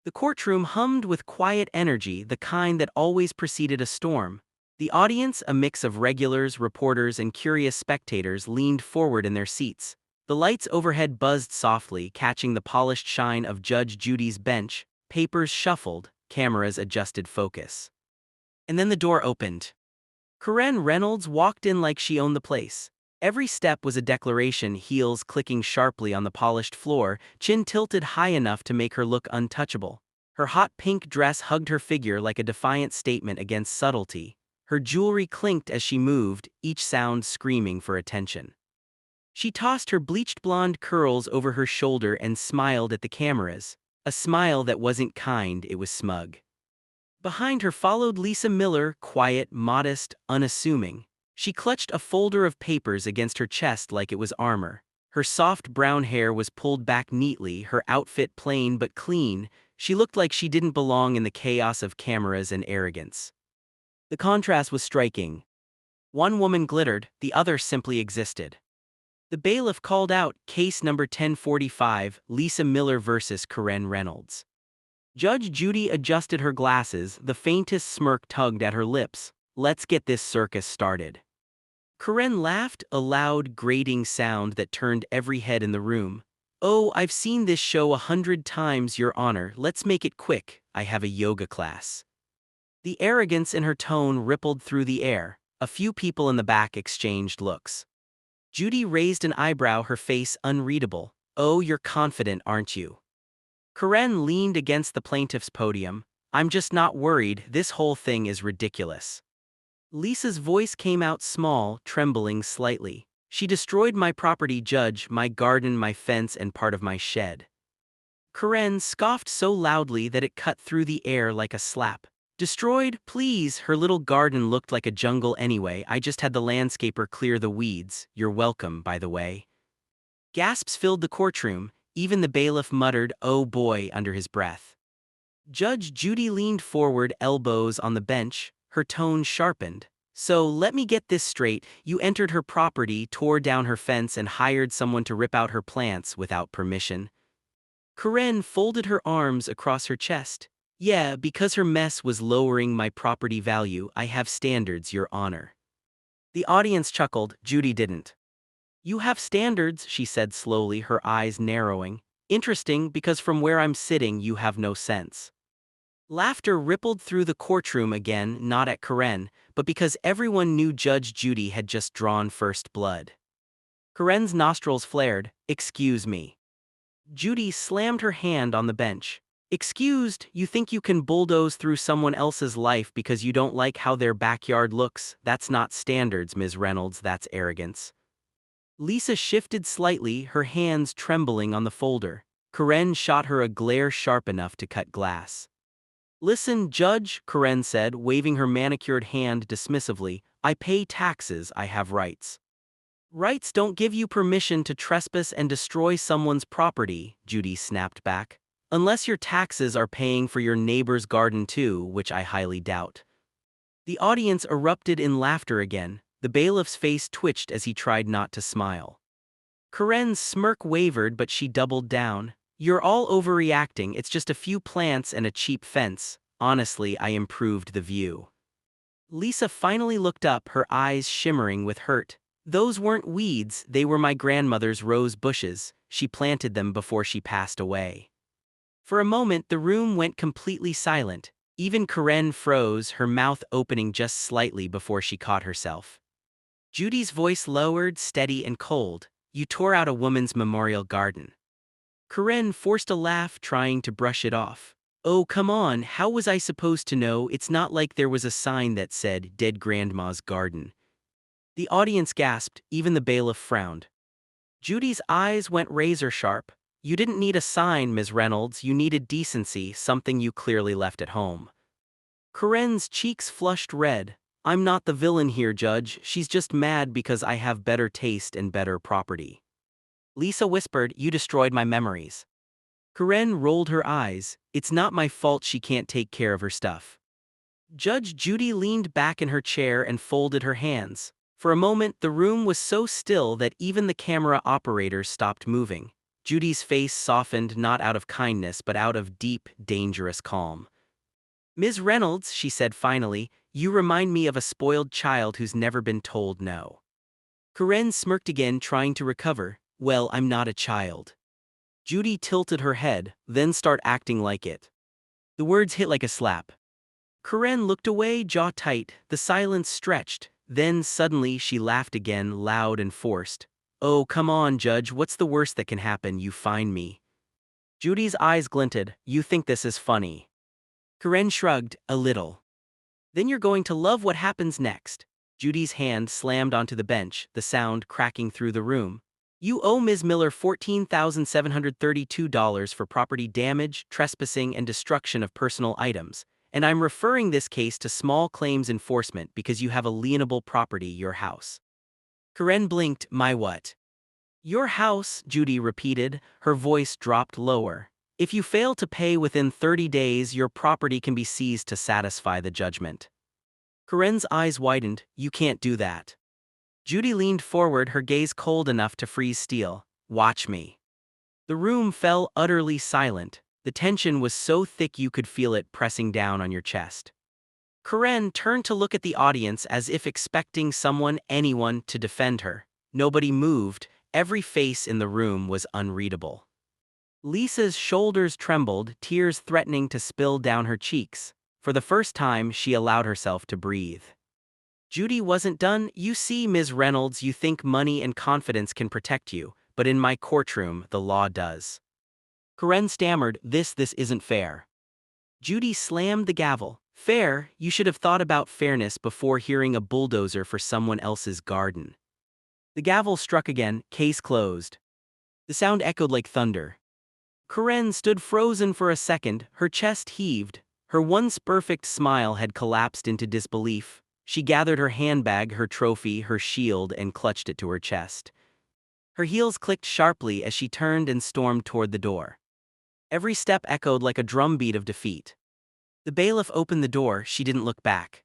The courtroom hummed with quiet energy, the kind that always preceded a storm. The audience, a mix of regulars, reporters, and curious spectators, leaned forward in their seats. The lights overhead buzzed softly, catching the polished shine of Judge Judy's bench. Papers shuffled, cameras adjusted focus. And then the door opened. Karen Reynolds walked in like she owned the place. Every step was a declaration, heels clicking sharply on the polished floor, chin tilted high enough to make her look untouchable. Her hot pink dress hugged her figure like a defiant statement against subtlety. Her jewelry clinked as she moved, each sound screaming for attention. She tossed her bleached blonde curls over her shoulder and smiled at the cameras. A smile that wasn't kind, it was smug. Behind her followed Lisa Miller, quiet, modest, unassuming. She clutched a folder of papers against her chest like it was armor. Her soft brown hair was pulled back neatly, her outfit plain but clean. She looked like she didn't belong in the chaos of cameras and arrogance. The contrast was striking. One woman glittered, the other simply existed. The bailiff called out, "Case number 1045, Lisa Miller versus Karen Reynolds." Judge Judy adjusted her glasses, the faintest smirk tugged at her lips. "Let's get this circus started." Karen laughed, a loud, grating sound that turned every head in the room. "Oh, I've seen this show 100 times, Your Honor. Let's make it quick. I have a yoga class." The arrogance in her tone rippled through the air. A few people in the back exchanged looks. Judy raised an eyebrow, her face unreadable. "Oh, you're confident, aren't you?" Karen leaned against the plaintiff's podium. "I'm just not worried. This whole thing is ridiculous." Lisa's voice came out small, trembling slightly. "She destroyed my property, Judge, my garden, my fence, and part of my shed." Karen scoffed so loudly that it cut through the air like a slap. "Destroyed? Please, her little garden looked like a jungle anyway. I just had the landscaper clear the weeds. You're welcome, by the way." Gasps filled the courtroom. Even the bailiff muttered, "Oh boy," under his breath. Judge Judy leaned forward, elbows on the bench. Her tone sharpened. "So let me get this straight. You entered her property, tore down her fence, and hired someone to rip out her plants without permission." Karen folded her arms across her chest. "Yeah, because her mess was lowering my property value. I have standards, Your Honor." The audience chuckled. Judy didn't. "You have standards," she said slowly, her eyes narrowing. "Interesting, because from where I'm sitting you have no sense." Laughter rippled through the courtroom again, not at Karen, but because everyone knew Judge Judy had just drawn first blood. Karen's nostrils flared. "Excuse me." Judy slammed her hand on the bench. "Excused? You think you can bulldoze through someone else's life because you don't like how their backyard looks? That's not standards, Ms. Reynolds, that's arrogance." Lisa shifted slightly, her hands trembling on the folder. Karen shot her a glare sharp enough to cut glass. "Listen, Judge," Karen said, waving her manicured hand dismissively. "I pay taxes, I have rights." "Rights don't give you permission to trespass and destroy someone's property," Judy snapped back. "Unless your taxes are paying for your neighbor's garden too, which I highly doubt." The audience erupted in laughter again. The bailiff's face twitched as he tried not to smile. Karen's smirk wavered, but she doubled down. "You're all overreacting. It's just a few plants and a cheap fence. Honestly, I improved the view." Lisa finally looked up, her eyes shimmering with hurt. "Those weren't weeds, they were my grandmother's rose bushes. She planted them before she passed away." For a moment, the room went completely silent. Even Karen froze, her mouth opening just slightly before she caught herself. Judy's voice lowered, steady and cold. "You tore out a woman's memorial garden." Karen forced a laugh, trying to brush it off. "Oh, come on, how was I supposed to know? It's not like there was a sign that said, 'Dead Grandma's Garden.'" The audience gasped, even the bailiff frowned. Judy's eyes went razor sharp. "You didn't need a sign, Ms. Reynolds, you needed decency, something you clearly left at home." Karen's cheeks flushed red. "I'm not the villain here, Judge. She's just mad because I have better taste and better property." Lisa whispered, "You destroyed my memories." Karen rolled her eyes. "It's not my fault she can't take care of her stuff." Judge Judy leaned back in her chair and folded her hands. For a moment, the room was so still that even the camera operators stopped moving. Judy's face softened not out of kindness but out of deep, dangerous calm. "Ms. Reynolds," she said finally, "you remind me of a spoiled child who's never been told no." Karen smirked again, trying to recover. "Well, I'm not a child." Judy tilted her head, "Then start acting like it." The words hit like a slap. Karen looked away, jaw tight, the silence stretched. Then suddenly she laughed again, loud and forced. "Oh, come on, Judge, what's the worst that can happen? You find me." Judy's eyes glinted. "You think this is funny?" Karen shrugged, "A little." "Then you're going to love what happens next." Judy's hand slammed onto the bench, the sound cracking through the room. "You owe Ms. Miller $14,732 for property damage, trespassing, and destruction of personal items. And I'm referring this case to small claims enforcement because you have a lienable property, your house." Karen blinked. "My what?" "Your house," Judy repeated, her voice dropped lower. "If you fail to pay within 30 days, your property can be seized to satisfy the judgment." Karen's eyes widened. "You can't do that." Judy leaned forward, her gaze cold enough to freeze steel. "Watch me." The room fell utterly silent. The tension was so thick you could feel it pressing down on your chest. Karen turned to look at the audience as if expecting someone, anyone, to defend her. Nobody moved. Every face in the room was unreadable. Lisa's shoulders trembled, tears threatening to spill down her cheeks. For the first time, she allowed herself to breathe. Judy wasn't done. "You see, Ms. Reynolds, you think money and confidence can protect you, but in my courtroom, the law does." Karen stammered, This isn't fair." Judy slammed the gavel. "Fair? You should have thought about fairness before hearing a bulldozer for someone else's garden." The gavel struck again. "Case closed." The sound echoed like thunder. Karen stood frozen for a second, her chest heaved. Her once perfect smile had collapsed into disbelief. She gathered her handbag, her trophy, her shield, and clutched it to her chest. Her heels clicked sharply as she turned and stormed toward the door. Every step echoed like a drumbeat of defeat. The bailiff opened the door. She didn't look back.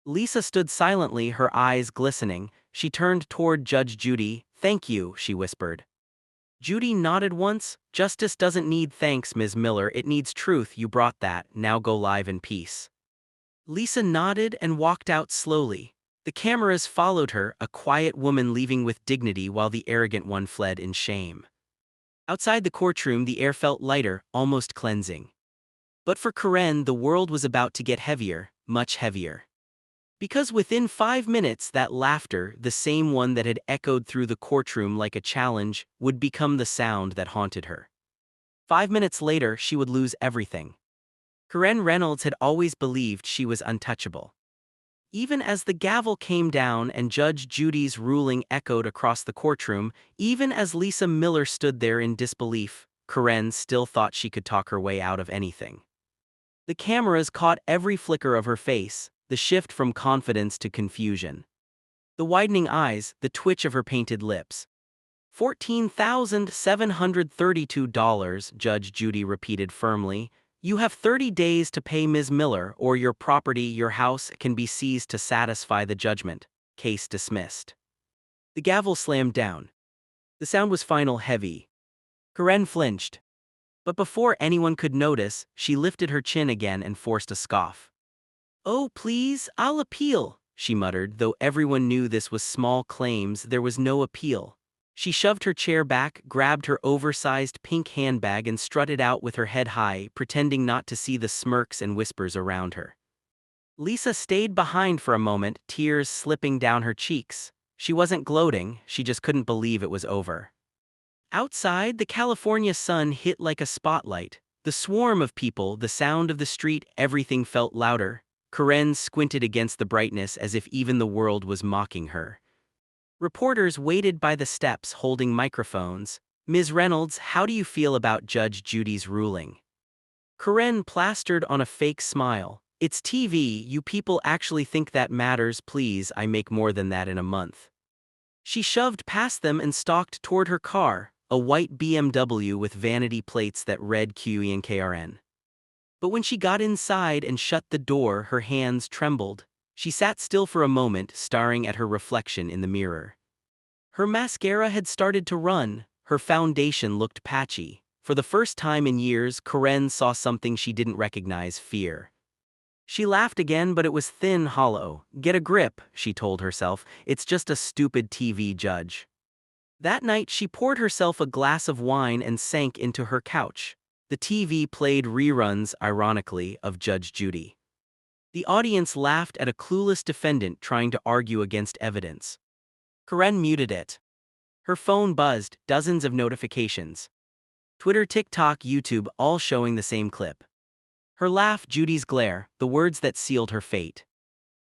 Lisa stood silently, her eyes glistening. She turned toward Judge Judy. "Thank you," she whispered. Judy nodded once. "Justice doesn't need thanks, Ms. Miller, it needs truth. You brought that, now go live in peace." Lisa nodded and walked out slowly. The cameras followed her, a quiet woman leaving with dignity while the arrogant one fled in shame. Outside the courtroom, the air felt lighter, almost cleansing. But for Karen, the world was about to get heavier, much heavier. Because within 5 minutes, that laughter, the same one that had echoed through the courtroom like a challenge, would become the sound that haunted her. 5 minutes later, she would lose everything. Karen Reynolds had always believed she was untouchable. Even as the gavel came down and Judge Judy's ruling echoed across the courtroom, even as Lisa Miller stood there in disbelief, Karen still thought she could talk her way out of anything. The cameras caught every flicker of her face, the shift from confidence to confusion. The widening eyes, the twitch of her painted lips. $14,732, Judge Judy repeated firmly. "You have 30 days to pay Ms. Miller, or your property, your house, can be seized to satisfy the judgment. Case dismissed." The gavel slammed down. The sound was final, heavy. Karen flinched. But before anyone could notice, she lifted her chin again and forced a scoff. "Oh, please, I'll appeal," she muttered. Though everyone knew this was small claims, there was no appeal. She shoved her chair back, grabbed her oversized pink handbag and strutted out with her head high, pretending not to see the smirks and whispers around her. Lisa stayed behind for a moment, tears slipping down her cheeks. She wasn't gloating, she just couldn't believe it was over. Outside, the California sun hit like a spotlight. The swarm of people, the sound of the street, everything felt louder. Karen squinted against the brightness as if even the world was mocking her. Reporters waited by the steps holding microphones. "Ms. Reynolds, how do you feel about Judge Judy's ruling?" Karen plastered on a fake smile. "It's TV, you people actually think that matters? Please, I make more than that in a month." She shoved past them and stalked toward her car, a white BMW with vanity plates that read QENKRN. But when she got inside and shut the door, her hands trembled. She sat still for a moment, staring at her reflection in the mirror. Her mascara had started to run, her foundation looked patchy. For the first time in years, Karen saw something she didn't recognize: fear. She laughed again, but it was thin, hollow. "Get a grip," she told herself. "It's just a stupid TV judge." That night, she poured herself a glass of wine and sank into her couch. The TV played reruns, ironically, of Judge Judy. The audience laughed at a clueless defendant trying to argue against evidence. Karen muted it. Her phone buzzed, dozens of notifications. Twitter, TikTok, YouTube, all showing the same clip. Her laugh, Judy's glare, the words that sealed her fate.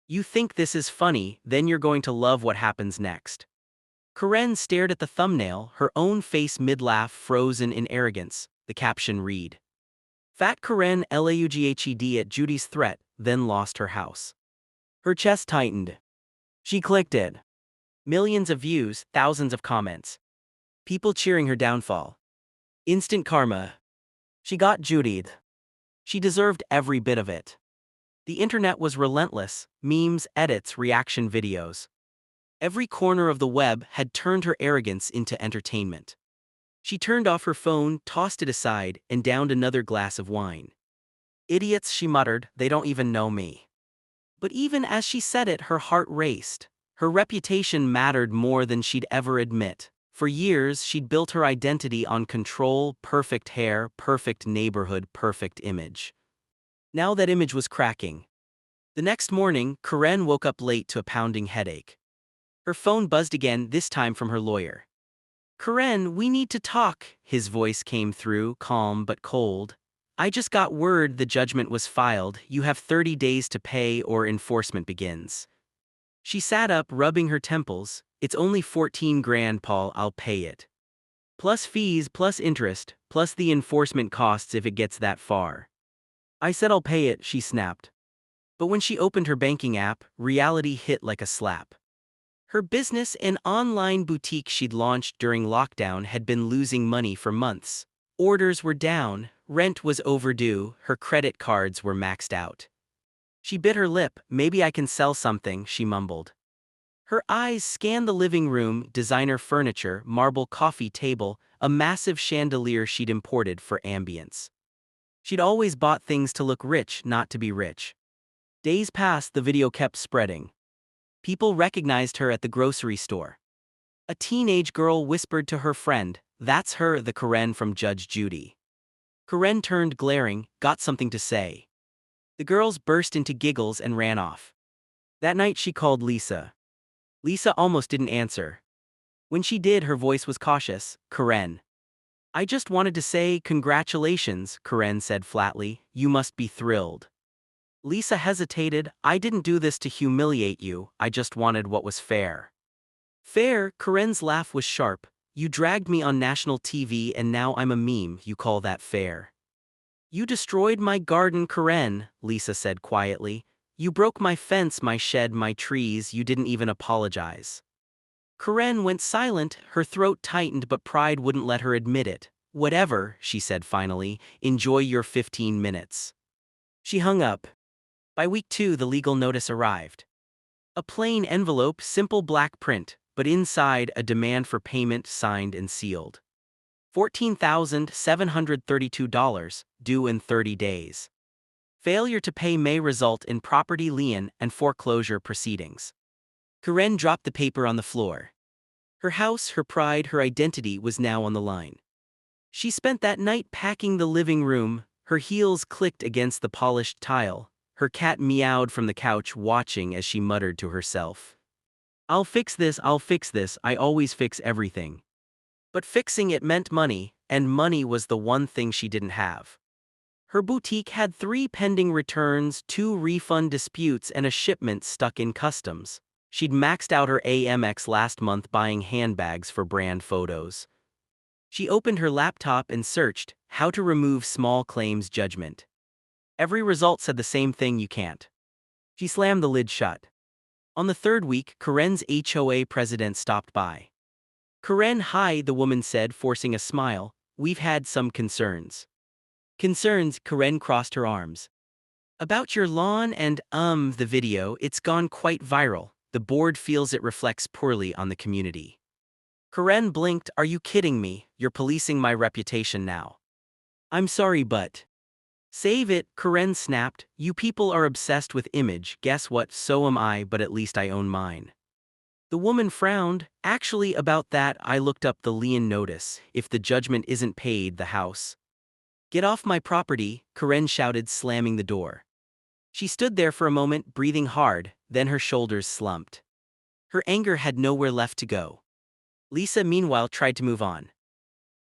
"You think this is funny, then you're going to love what happens next." Karen stared at the thumbnail, her own face mid-laugh frozen in arrogance. The caption read, "Fat Karen laughed at Judy's threat, then lost her house." Her chest tightened. She clicked it. Millions of views, thousands of comments. People cheering her downfall. Instant karma. She got Judied. She deserved every bit of it. The internet was relentless: memes, edits, reaction videos. Every corner of the web had turned her arrogance into entertainment. She turned off her phone, tossed it aside, and downed another glass of wine. "Idiots," she muttered, "they don't even know me." But even as she said it, her heart raced. Her reputation mattered more than she'd ever admit. For years, she'd built her identity on control, perfect hair, perfect neighborhood, perfect image. Now that image was cracking. The next morning, Karen woke up late to a pounding headache. Her phone buzzed again, this time from her lawyer. "Karen, we need to talk," his voice came through, calm but cold. "I just got word the judgment was filed. You have 30 days to pay or enforcement begins." She sat up, rubbing her temples. "It's only 14 grand, Paul, I'll pay it. Plus fees, plus interest, plus the enforcement costs if it gets that far." "I said I'll pay it," she snapped. But when she opened her banking app, reality hit like a slap. Her business, an online boutique she'd launched during lockdown, had been losing money for months. Orders were down, rent was overdue, her credit cards were maxed out. She bit her lip. "Maybe I can sell something," she mumbled. Her eyes scanned the living room: designer furniture, marble coffee table, a massive chandelier she'd imported for ambience. She'd always bought things to look rich, not to be rich. Days passed, the video kept spreading. People recognized her at the grocery store. A teenage girl whispered to her friend, "That's her, the Karen from Judge Judy." Karen turned, glaring, "Got something to say." The girls burst into giggles and ran off. That night she called Lisa. Lisa almost didn't answer. When she did, her voice was cautious. "Karen. I just wanted to say congratulations," Karen said flatly. "You must be thrilled." Lisa hesitated. "I didn't do this to humiliate you, I just wanted what was fair." "Fair?" Karen's laugh was sharp. "You dragged me on national TV and now I'm a meme, you call that fair?" "You destroyed my garden, Karen," Lisa said quietly. "You broke my fence, my shed, my trees, you didn't even apologize." Karen went silent, her throat tightened, but pride wouldn't let her admit it. "Whatever," she said finally, "enjoy your 15 minutes." She hung up. By week 2, the legal notice arrived. A plain envelope, simple black print, but inside a demand for payment, signed and sealed. $14,732, due in 30 days. Failure to pay may result in property lien and foreclosure proceedings. Karen dropped the paper on the floor. Her house, her pride, her identity was now on the line. She spent that night packing the living room. Her heels clicked against the polished tile. Her cat meowed from the couch, watching as she muttered to herself, I'll fix this, I always fix everything." But fixing it meant money, and money was the one thing she didn't have. Her boutique had 3 pending returns, 2 refund disputes, and a shipment stuck in customs. She'd maxed out her Amex last month buying handbags for brand photos. She opened her laptop and searched, "How to remove small claims judgment." Every result said the same thing: you can't. She slammed the lid shut. On the 3rd week, Karen's HOA president stopped by. "Karen, hi," the woman said, forcing a smile. "We've had some concerns." "Concerns?" Karen crossed her arms. "About your lawn and, the video, it's gone quite viral. The board feels it reflects poorly on the community." Karen blinked. Are you kidding me? You're policing my reputation now. I'm sorry, but. Save it, Karen snapped. You people are obsessed with image. Guess what? So am I, but at least I own mine. The woman frowned. Actually, about that, I looked up the lien notice. If the judgment isn't paid, the house. Get off my property, Karen shouted, slamming the door. She stood there for a moment, breathing hard, then her shoulders slumped. Her anger had nowhere left to go. Lisa, meanwhile, tried to move on.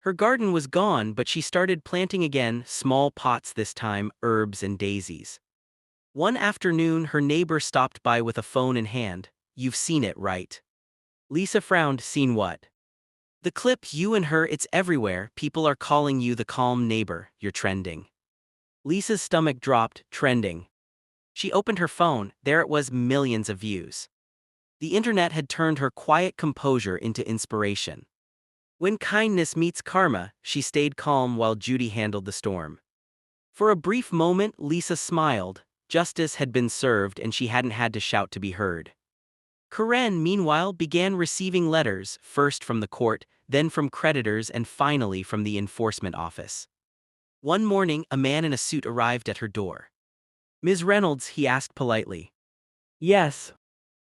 Her garden was gone, but she started planting again, small pots this time, herbs and daisies. One afternoon, her neighbor stopped by with a phone in hand. You've seen it, right? Lisa frowned. Seen what? The clip, you and her, it's everywhere. People are calling you the calm neighbor. You're trending. Lisa's stomach dropped. Trending. She opened her phone. There it was, millions of views. The internet had turned her quiet composure into inspiration. When kindness meets karma, she stayed calm while Judy handled the storm. For a brief moment, Lisa smiled. Justice had been served and she hadn't had to shout to be heard. Karen, meanwhile, began receiving letters, first from the court, then from creditors, and finally from the enforcement office. One morning, a man in a suit arrived at her door. Ms. Reynolds, he asked politely. Yes.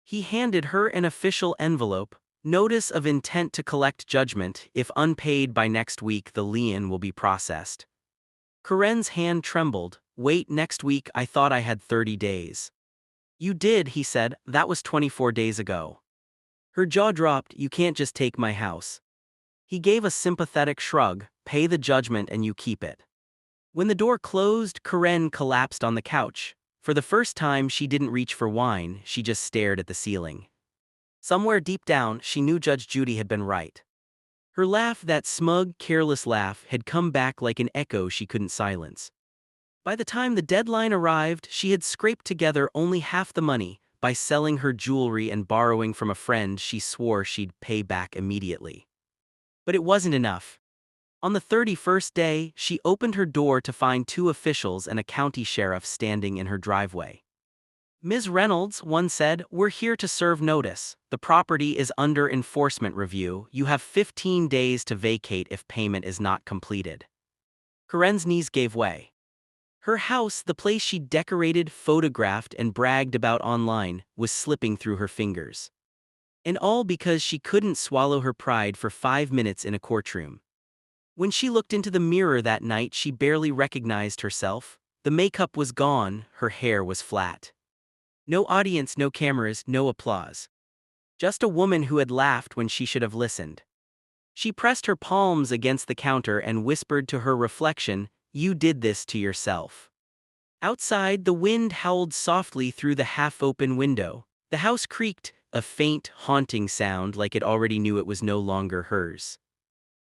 He handed her an official envelope. Notice of intent to collect judgment. If unpaid by next week, the lien will be processed. Karen's hand trembled. Wait, next week? I thought I had 30 days. You did, he said. That was 24 days ago. Her jaw dropped. You can't just take my house. He gave a sympathetic shrug. Pay the judgment and you keep it. When the door closed, Karen collapsed on the couch. For the first time, she didn't reach for wine, she just stared at the ceiling. Somewhere deep down, she knew Judge Judy had been right. Her laugh, that smug, careless laugh, had come back like an echo she couldn't silence. By the time the deadline arrived, she had scraped together only half the money by selling her jewelry and borrowing from a friend she swore she'd pay back immediately. But it wasn't enough. On the 31st day, she opened her door to find 2 officials and a county sheriff standing in her driveway. Ms. Reynolds, one said, we're here to serve notice. The property is under enforcement review. You have 15 days to vacate if payment is not completed. Karen's knees gave way. Her house, the place she decorated, photographed, and bragged about online, was slipping through her fingers. And all because she couldn't swallow her pride for 5 minutes in a courtroom. When she looked into the mirror that night, she barely recognized herself. The makeup was gone, her hair was flat. No audience, no cameras, no applause. Just a woman who had laughed when she should have listened. She pressed her palms against the counter and whispered to her reflection, you did this to yourself. Outside, the wind howled softly through the half-open window. The house creaked, a faint, haunting sound like it already knew it was no longer hers.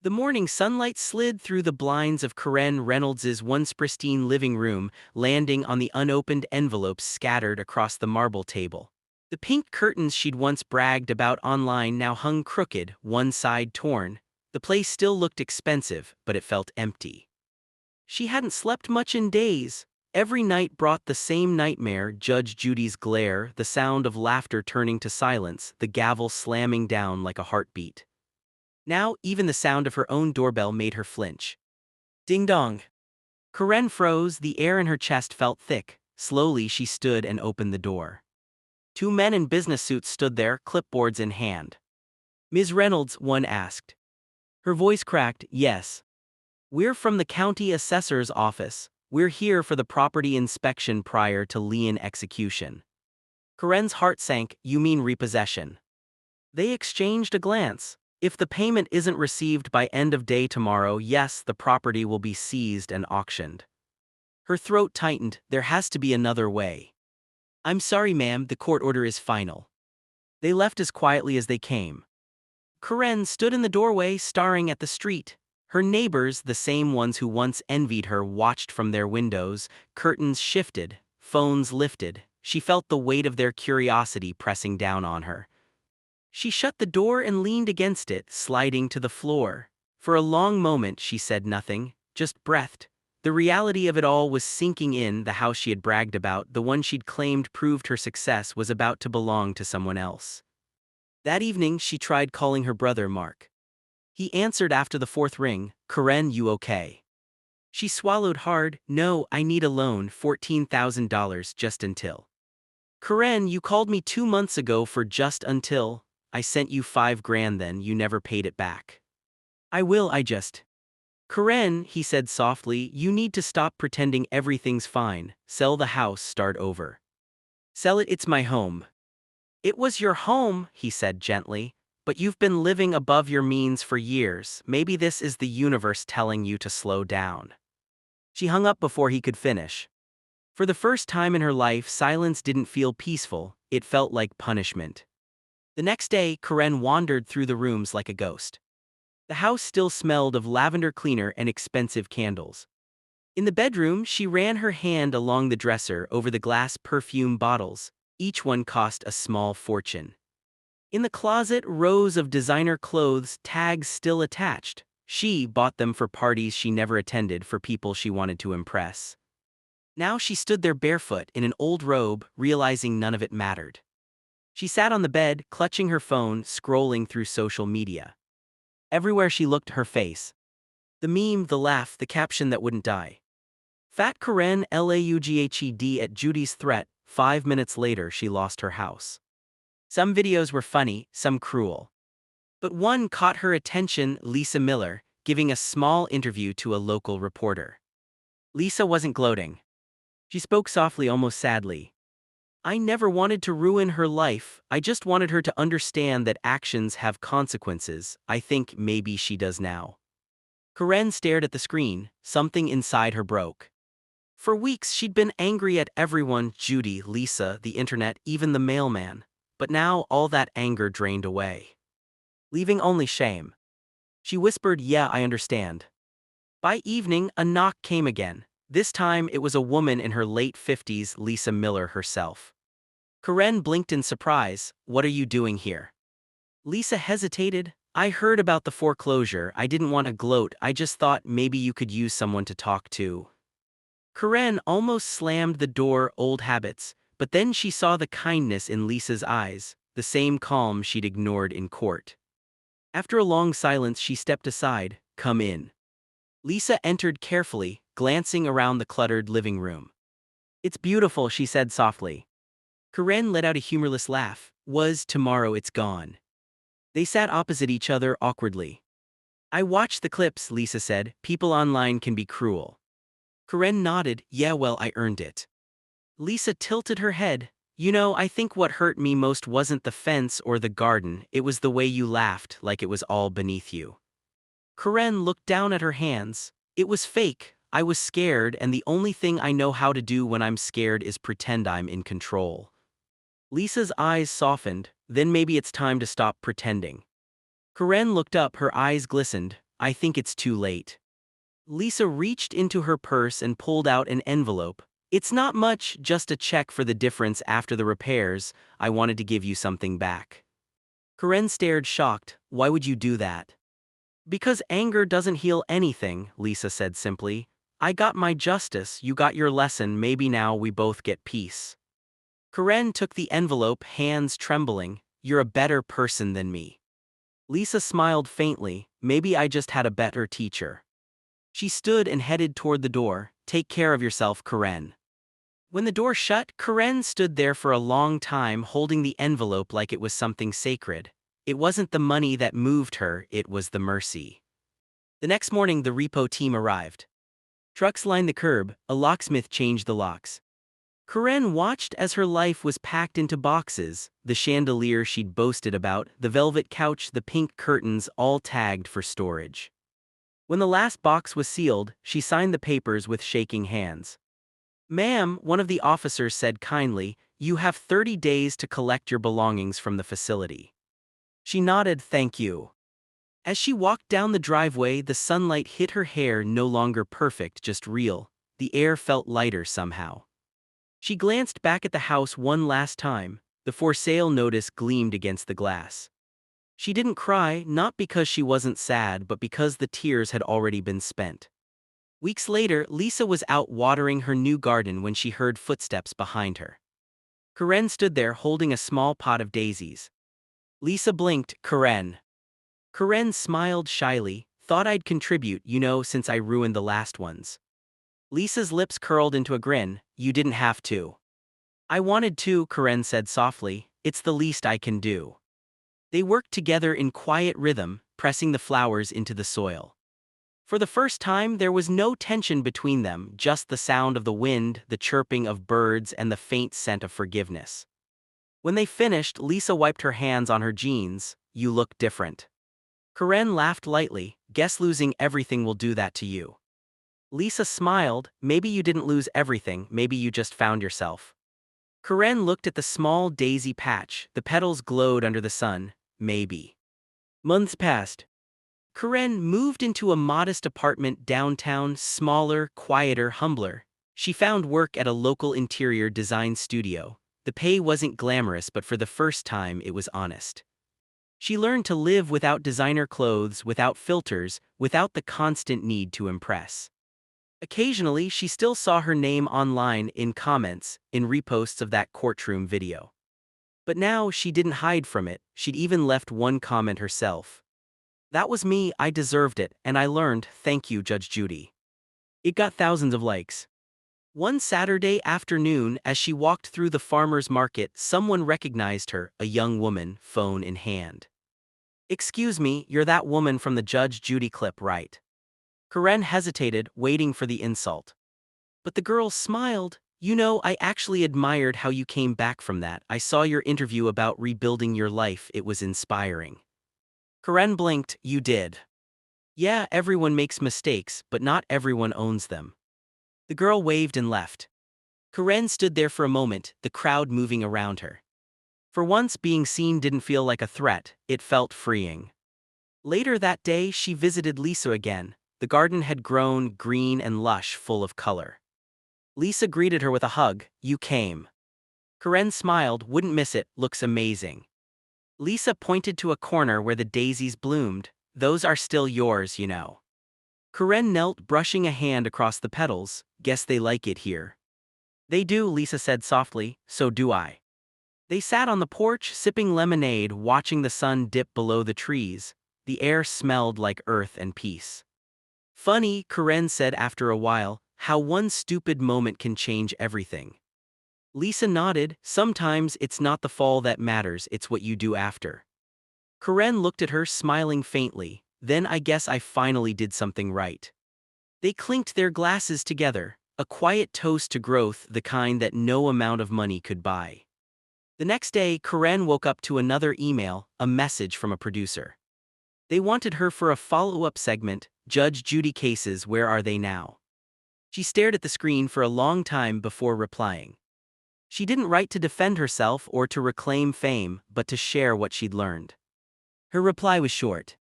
The morning sunlight slid through the blinds of Karen Reynolds's once pristine living room, landing on the unopened envelopes scattered across the marble table. The pink curtains she'd once bragged about online now hung crooked, one side torn. The place still looked expensive, but it felt empty. She hadn't slept much in days. Every night brought the same nightmare, Judge Judy's glare, the sound of laughter turning to silence, the gavel slamming down like a heartbeat. Now, even the sound of her own doorbell made her flinch. Ding dong. Karen froze, the air in her chest felt thick. Slowly she stood and opened the door. 2 men in business suits stood there, clipboards in hand. Ms. Reynolds, one asked. Her voice cracked, yes. We're from the county assessor's office. We're here for the property inspection prior to lien execution. Karen's heart sank. You mean repossession? They exchanged a glance. If the payment isn't received by end of day tomorrow, yes, the property will be seized and auctioned. Her throat tightened. There has to be another way. I'm sorry, ma'am, the court order is final. They left as quietly as they came. Karen stood in the doorway, staring at the street. Her neighbors, the same ones who once envied her, watched from their windows. Curtains shifted, phones lifted. She felt the weight of their curiosity pressing down on her. She shut the door and leaned against it, sliding to the floor. For a long moment she said nothing, just breathed. The reality of it all was sinking in. The house she had bragged about, the one she'd claimed proved her success, was about to belong to someone else. That evening, she tried calling her brother Mark. He answered after the fourth ring. Karen, you okay? She swallowed hard. No, I need a loan, $14,000 just until. Karen, you called me 2 months ago for just until. I sent you 5 grand then, you never paid it back. I will, I just. Karen, he said softly, you need to stop pretending everything's fine. Sell the house, start over. Sell it, it's my home. It was your home, he said gently, but you've been living above your means for years. Maybe this is the universe telling you to slow down. She hung up before he could finish. For the first time in her life, silence didn't feel peaceful, it felt like punishment. The next day, Karen wandered through the rooms like a ghost. The house still smelled of lavender cleaner and expensive candles. In the bedroom, she ran her hand along the dresser over the glass perfume bottles. Each one cost a small fortune. In the closet, rows of designer clothes, tags still attached. She bought them for parties she never attended, for people she wanted to impress. Now she stood there barefoot in an old robe, realizing none of it mattered. She sat on the bed, clutching her phone, scrolling through social media. Everywhere she looked, her face. The meme, the laugh, the caption that wouldn't die. Fat Karen laughed at Judy's threat. 5 minutes later, she lost her house. Some videos were funny, some cruel. But one caught her attention. Lisa Miller, giving a small interview to a local reporter. Lisa wasn't gloating. She spoke softly, almost sadly. I never wanted to ruin her life, I just wanted her to understand that actions have consequences. I think maybe she does now. Karen stared at the screen, something inside her broke. For weeks she'd been angry at everyone, Judy, Lisa, the internet, even the mailman. But now all that anger drained away, leaving only shame. She whispered, yeah, I understand. By evening, a knock came again. This time it was a woman in her late 50s, Lisa Miller herself. Karen blinked in surprise. What are you doing here? Lisa hesitated. I heard about the foreclosure. I didn't want to gloat. I just thought maybe you could use someone to talk to. Karen almost slammed the door. Old habits. But then she saw the kindness in Lisa's eyes, the same calm she'd ignored in court. After a long silence, she stepped aside. Come in. Lisa entered carefully, glancing around the cluttered living room. It's beautiful, she said softly. Karen let out a humorless laugh. Was tomorrow it's gone. They sat opposite each other awkwardly. I watched the clips, Lisa said. People online can be cruel. Karen nodded. Yeah, well, I earned it. Lisa tilted her head. You know, I think what hurt me most wasn't the fence or the garden, it was the way you laughed, like it was all beneath you. Karen looked down at her hands. It was fake. I was scared, and the only thing I know how to do when I'm scared is pretend I'm in control. Lisa's eyes softened. Then maybe it's time to stop pretending. Karen looked up, her eyes glistened. I think it's too late. Lisa reached into her purse and pulled out an envelope. It's not much, just a check for the difference after the repairs. I wanted to give you something back. Karen stared, shocked. Why would you do that? Because anger doesn't heal anything, Lisa said simply. I got my justice, you got your lesson, maybe now we both get peace. Karen took the envelope, hands trembling. You're a better person than me. Lisa smiled faintly. Maybe I just had a better teacher. She stood and headed toward the door. Take care of yourself, Karen. When the door shut, Karen stood there for a long time, holding the envelope like it was something sacred. It wasn't the money that moved her, it was the mercy. The next morning, the repo team arrived. Trucks lined the curb, a locksmith changed the locks. Karen watched as her life was packed into boxes, the chandelier she'd boasted about, the velvet couch, the pink curtains, all tagged for storage. When the last box was sealed, she signed the papers with shaking hands. Ma'am, one of the officers said kindly, you have 30 days to collect your belongings from the facility. She nodded, thank you. As she walked down the driveway, the sunlight hit her hair, no longer perfect, just real. The air felt lighter somehow. She glanced back at the house one last time. The for sale notice gleamed against the glass. She didn't cry, not because she wasn't sad, but because the tears had already been spent. Weeks later, Lisa was out watering her new garden when she heard footsteps behind her. Karen stood there holding a small pot of daisies. Lisa blinked. Karen. Karen smiled shyly. Thought I'd contribute, since I ruined the last ones. Lisa's lips curled into a grin. You didn't have to. I wanted to, Karen said softly. It's the least I can do. They worked together in quiet rhythm, pressing the flowers into the soil. For the first time, there was no tension between them, just the sound of the wind, the chirping of birds, and the faint scent of forgiveness. When they finished, Lisa wiped her hands on her jeans. You look different. Karen laughed lightly. Guess losing everything will do that to you. Lisa smiled. Maybe you didn't lose everything, maybe you just found yourself. Karen looked at the small daisy patch. The petals glowed under the sun. Maybe. Months passed. Karen moved into a modest apartment downtown, smaller, quieter, humbler. She found work at a local interior design studio. The pay wasn't glamorous, but for the first time it was honest. She learned to live without designer clothes, without filters, without the constant need to impress. Occasionally, she still saw her name online, in comments, in reposts of that courtroom video. But now she didn't hide from it. She'd even left one comment herself. That was me, I deserved it, and I learned, thank you, Judge Judy. It got thousands of likes. One Saturday afternoon, as she walked through the farmer's market, someone recognized her, a young woman, phone in hand. Excuse me, you're that woman from the Judge Judy clip, right? Karen hesitated, waiting for the insult. But the girl smiled. I actually admired how you came back from that. I saw your interview about rebuilding your life, it was inspiring. Karen blinked. You did. Yeah, everyone makes mistakes, but not everyone owns them. The girl waved and left. Karen stood there for a moment, the crowd moving around her. For once, being seen didn't feel like a threat, it felt freeing. Later that day, she visited Lisa again. The garden had grown green and lush, full of color. Lisa greeted her with a hug. You came. Karen smiled. Wouldn't miss it, looks amazing. Lisa pointed to a corner where the daisies bloomed. Those are still yours, Karen knelt, brushing a hand across the petals. Guess they like it here. They do, Lisa said softly. So do I. They sat on the porch, sipping lemonade, watching the sun dip below the trees. The air smelled like earth and peace. Funny, Karen said after a while, how one stupid moment can change everything. Lisa nodded. Sometimes it's not the fall that matters, it's what you do after. Karen looked at her, smiling faintly. Then I guess I finally did something right. They clinked their glasses together, a quiet toast to growth, the kind that no amount of money could buy. The next day, Karen woke up to another email, a message from a producer. They wanted her for a follow-up segment, Judge Judy cases, where are they now? She stared at the screen for a long time before replying. She didn't write to defend herself or to reclaim fame, but to share what she'd learned. Her reply was short.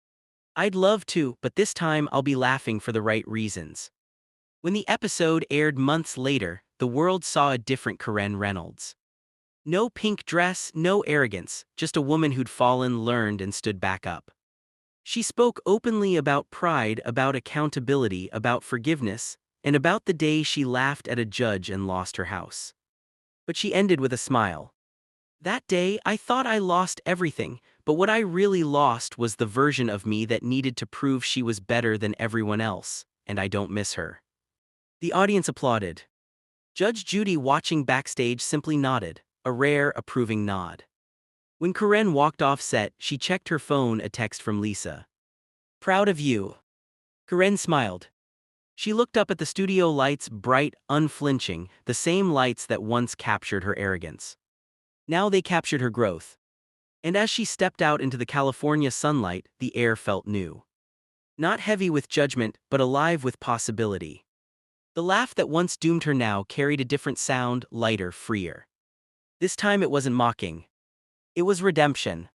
I'd love to, but this time I'll be laughing for the right reasons. When the episode aired months later, the world saw a different Karen Reynolds. No pink dress, no arrogance, just a woman who'd fallen, learned, and stood back up. She spoke openly about pride, about accountability, about forgiveness, and about the day she laughed at a judge and lost her house. But she ended with a smile. That day, I thought I lost everything, but what I really lost was the version of me that needed to prove she was better than everyone else, and I don't miss her. The audience applauded. Judge Judy, watching backstage, simply nodded, a rare, approving nod. When Karen walked off set, she checked her phone, a text from Lisa. Proud of you. Karen smiled. She looked up at the studio lights, bright, unflinching, the same lights that once captured her arrogance. Now they captured her growth. And as she stepped out into the California sunlight, the air felt new. Not heavy with judgment, but alive with possibility. The laugh that once doomed her now carried a different sound, lighter, freer. This time it wasn't mocking. It was redemption.